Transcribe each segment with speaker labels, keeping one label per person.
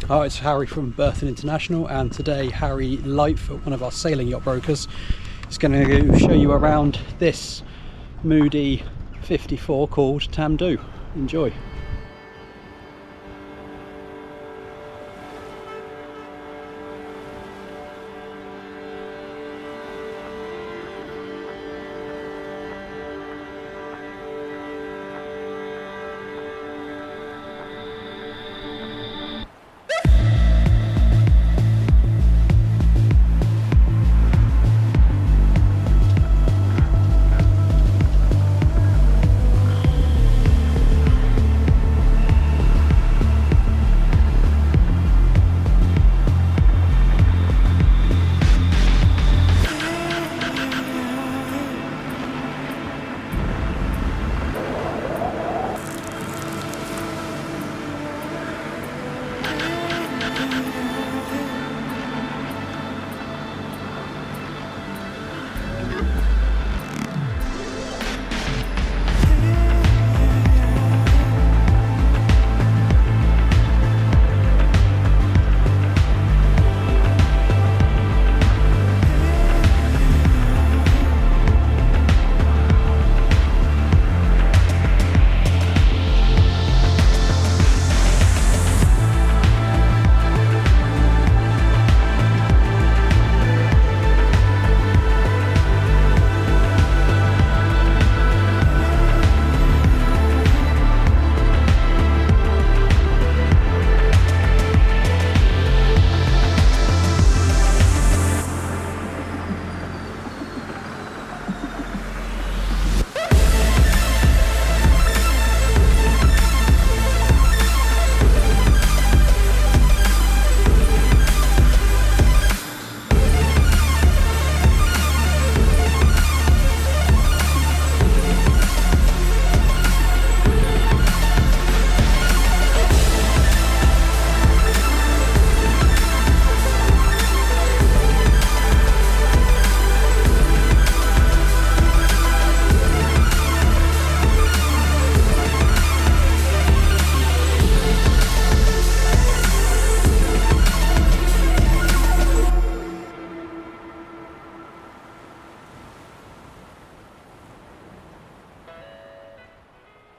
Speaker 1: Hi, it's Harry from Berthon International, and today Harry Lightfoot, one of our sailing yacht brokers, is going to show you around this Moody 54 called TAMDHU. Enjoy.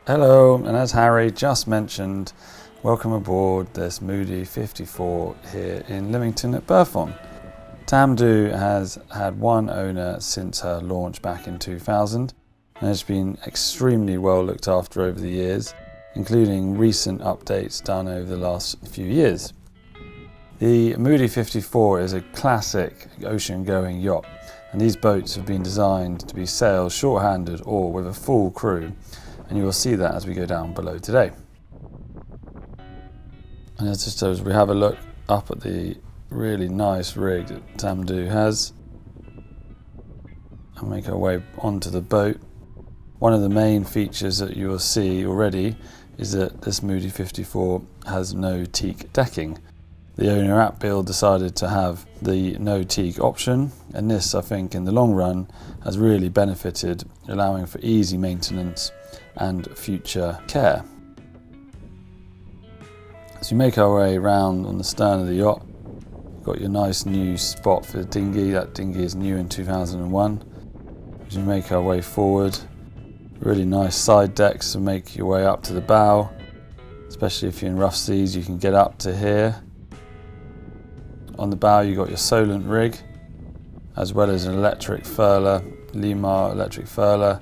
Speaker 2: Hello, and as Harry just mentioned, welcome aboard this Moody 54 here in Lymington at Berthon. TAMDHU has had one owner since her launch back in 2000 and has been extremely well looked after over the years, including recent updates done over the last few years. The Moody 54 is a classic ocean-going yacht, and these boats have been designed to be sailed short-handed or with a full crew, and you will see that as we go down below today. And as we have a look up at the really nice rig that TAMDHU has and make our way onto the boat, one of the main features that you will see already is that this Moody 54 has no teak decking. The owner at build decided to have the no teak option, and this, I think, in the long run has really benefited, allowing for easy maintenance and future care. As you make our way around on the stern of the yacht, you've got your nice new spot for the dinghy. That dinghy is new in 2001. As you make our way forward, really nice side decks to make your way up to the bow, especially if you're in rough seas, you can get up to here. On the bow you've got your Saloon rig, as well as an electric furler, Limar electric furler,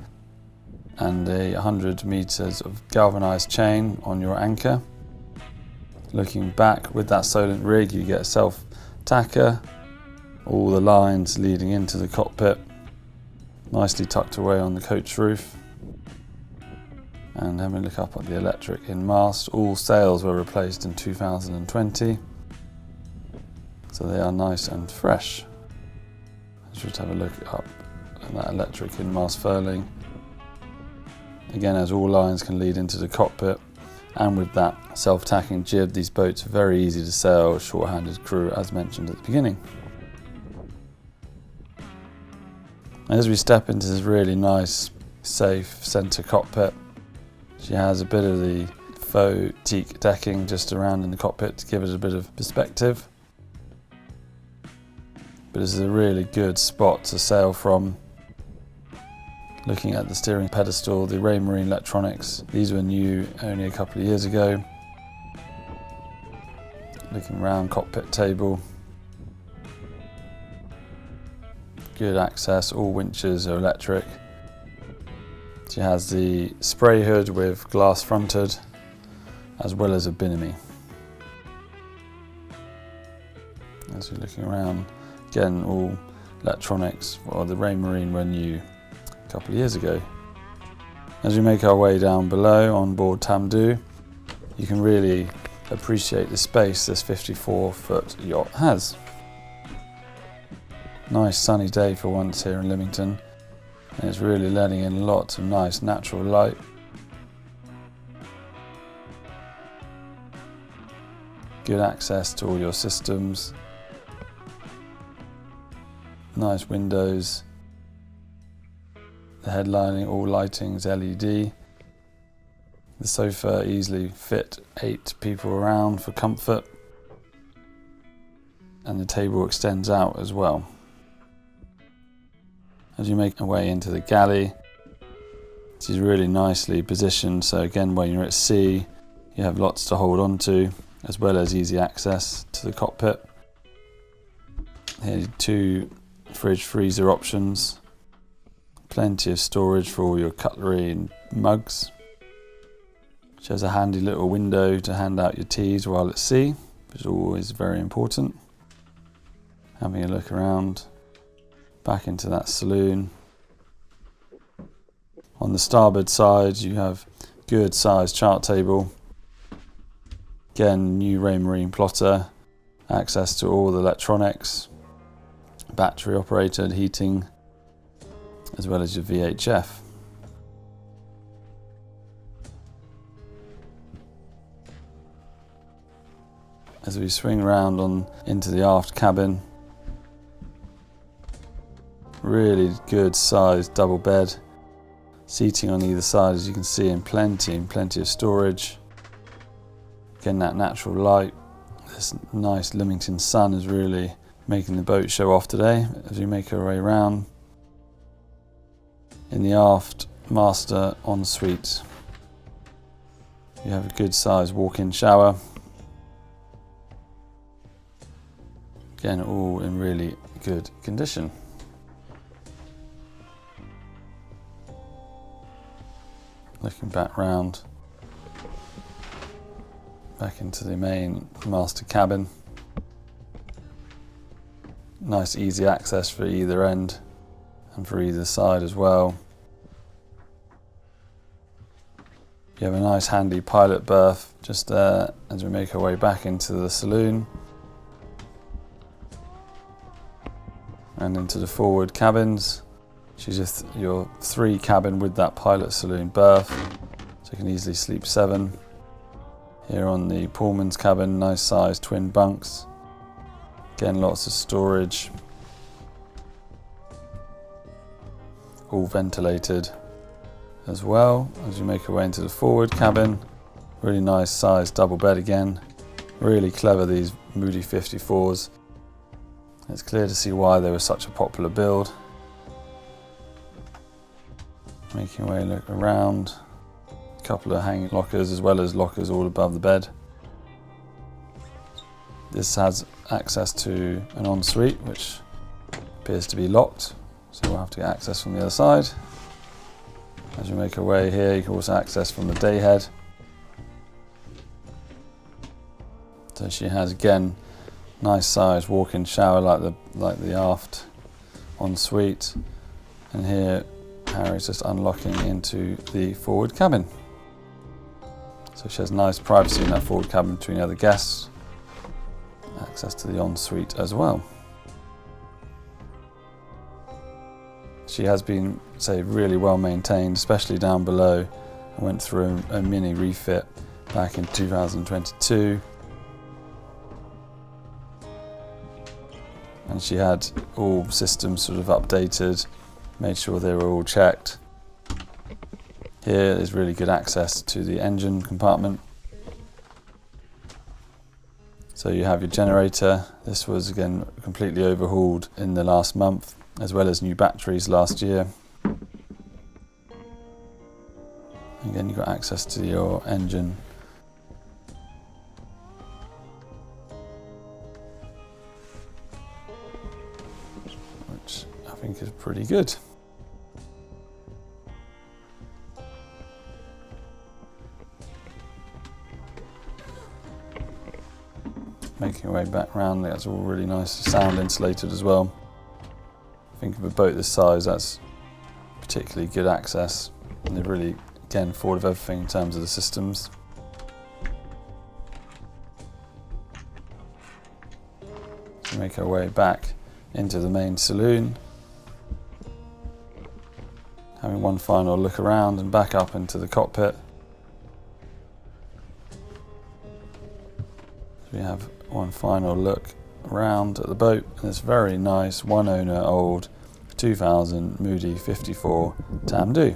Speaker 2: and a 100 meters of galvanized chain on your anchor. Looking back with that Saloon rig, you get a self tacker, all the lines leading into the cockpit, nicely tucked away on the coach roof. And having a look up at the electric in mast, all sails were replaced in 2020, so they are nice and fresh. Just have a look up at that electric in mast furling. Again, as all lines can lead into the cockpit, and with that self-tacking jib, these boats are very easy to sail, short-handed crew, as mentioned at the beginning. As we step into this really nice, safe centre cockpit, she has a bit of the faux teak decking just around in the cockpit to give it a bit of perspective. But this is a really good spot to sail from. Looking at the steering pedestal, the Raymarine electronics, these were new only a couple of years ago. Looking around, cockpit table. Good access, all winches are electric. She has the spray hood with glass fronted, as well as a binomy. As you're looking around, again, all electronics. Well, the Raymarine were new a couple of years ago. As we make our way down below on board TAMDHU, you can really appreciate the space this 54-foot yacht has. Nice sunny day for once here in Lymington, and it's really letting in lots of nice natural light. Good access to all your systems. Nice windows. The headlining, all lighting's LED. The sofa easily fit 8 people around for comfort. And the table extends out as well. As you make your way into the galley, this is really nicely positioned, so again, when you're at sea, you have lots to hold on to, as well as easy access to the cockpit. Here are 2 fridge freezer options. Plenty of storage for all your cutlery and mugs. Which has a handy little window to hand out your teas while at sea, which is always very important. Having a look around, back into that saloon. On the starboard side, you have good sized chart table. Again, new Raymarine plotter, access to all the electronics, battery operated heating, as well as your VHF. As we swing around into the aft cabin, really good sized double bed, seating on either side as you can see, and plenty of storage. Again, that natural light, this nice Lymington sun is really making the boat show off today as we make our way around. In the aft master ensuite, you have a good sized walk-in shower. Again, all in really good condition. Looking back round, back into the main master cabin. Nice easy access for either end and for either side as well. You have a nice handy pilot berth just there as we make our way back into the saloon and into the forward cabins. She's your 3 cabin with that pilot saloon berth, so you can easily sleep 7. Here on the Pullman's cabin, nice sized twin bunks. Again, lots of storage. All ventilated as well. As you make your way into the forward cabin, really nice sized double bed again. Really clever, these Moody 54s. It's clear to see why they were such a popular build. Making your way look around. A couple of hanging lockers as well as lockers all above the bed. This has access to an ensuite which appears to be locked, so we'll have to get access from the other side. As you make your way here, you can also access from the day head. So she has again nice sized walk-in shower like the aft ensuite, and here Harry's just unlocking into the forward cabin. So she has nice privacy in that forward cabin between other guests. Access to the ensuite as well. She has been, say, really well maintained, especially down below. I went through a mini refit back in 2022. And she had all systems sort of updated, made sure they were all checked. Here is really good access to the engine compartment. So you have your generator. This was again completely overhauled in the last month, as well as new batteries last year. Again, you've got access to your engine. Which I think is pretty good. Making your way back round, that's all really nice, sound insulated as well. I think of a boat this size, that's particularly good access, and they've really, again, thought of everything in terms of the systems. So make our way back into the main saloon, having one final look around and back up into the cockpit. So we have one final look around at the boat, and this very nice one owner old 2000 Moody 54 TAMDHU.